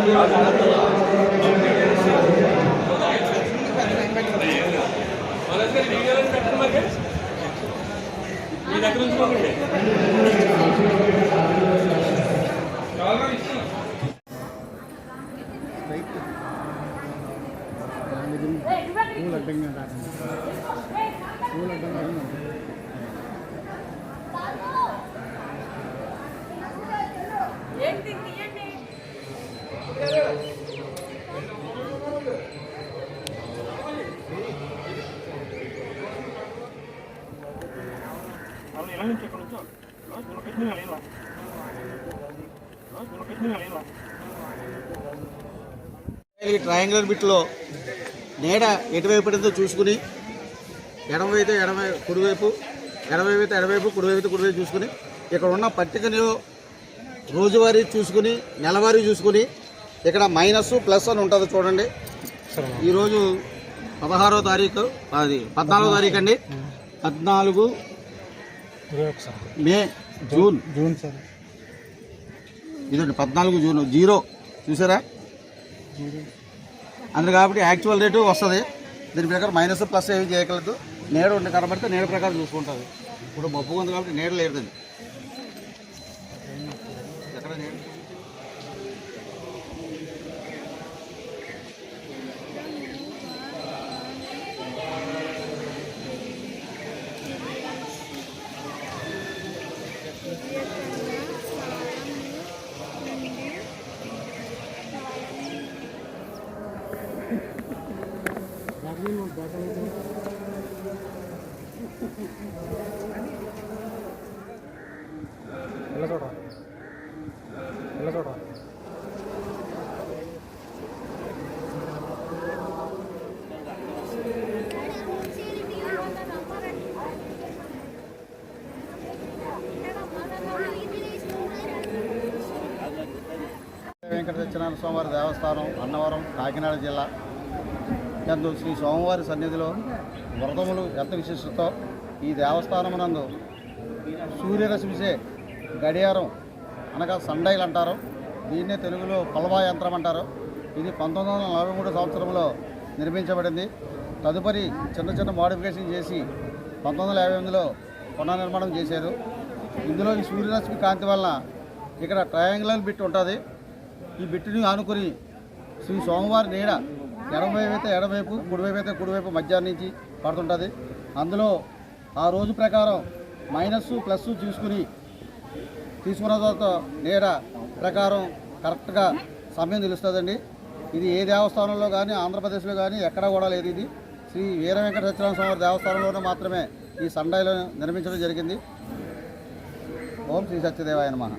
ఈ ట్రయాంగులర్ బిట్లో నీడ ఎటువైపు పడిందో చూసుకుని ఎడమవైతే ఎడమ కుడివైపు, ఎడమవైపు ఎడవైపు, కుడివైపు కుడివైపు చూసుకుని ఇక్కడ ఉన్న పట్టికను రోజువారీ చూసుకుని నెలవారీ చూసుకుని ఇక్కడ మైనస్ ప్లస్ అని ఉంటుంది చూడండి. ఈరోజు 16వ తారీఖు, అది 14వ తారీఖు అండి. 14 మే జూన్ సార్, ఇదండి 14 జూన్ 0 చూసారా. అందులో కాబట్టి యాక్చువల్ రేటు వస్తుంది. దీని ప్రకారం మైనస్ ప్లస్ ఏమి చేయగలదు. నీడ ఉండి కనబడితే నీడ ప్రకారం చూసుకుంటుంది. ఇప్పుడు మబ్బు ఉంది కాబట్టి నీడ లేదండి. ఎక్కడ నీడ వెంకట సత్యనారాయణ స్వామివారి దేవస్థానం, అన్నవరం, కాకినాడ జిల్లా నందు శ్రీ స్వామివారి సన్నిధిలో వ్రతములు ఎంత విశిష్టతో ఈ దేవస్థానమునందు సూర్యరశ్మిసే గడియారం అనగా సండైలు అంటారు. దీన్నే తెలుగులో పల్వా యంత్రం అంటారు. ఇది 1943 సంవత్సరంలో నిర్మించబడింది. తదుపరి చిన్న చిన్న మోడిఫికేషన్ చేసి 1958లో పునర్నిర్మాణం చేశారు. ఇందులో ఈ సూర్యరశ్మి కాంతి వలన ఇక్కడ ట్రయాంగులర్ బిట్ ఉంటుంది. ఈ బిట్టుని ఆనుకుని శ్రీ స్వామివారి నీడ ఎడమవైపు అయితే ఎడమవైపు, కుడివైపు అయితే కుడివైపు మధ్యాహ్నం నుంచి పడుతుంటుంది. అందులో ఆ రోజు ప్రకారం మైనస్ ప్లస్ తీసుకున్న తర్వాత నీడ ప్రకారం కరెక్ట్గా సమయం తెలుస్తుందండి. ఇది ఏ దేవస్థానంలో కానీ ఆంధ్రప్రదేశ్లో కానీ ఎక్కడా కూడా లేదు. ఇది శ్రీ వీర వెంకట సత్యనారాయణ స్వామి దేవస్థానంలోనే మాత్రమే ఈ సండైలో నిర్మించడం జరిగింది. ఓం శ్రీ సత్యదేవాయ నమః.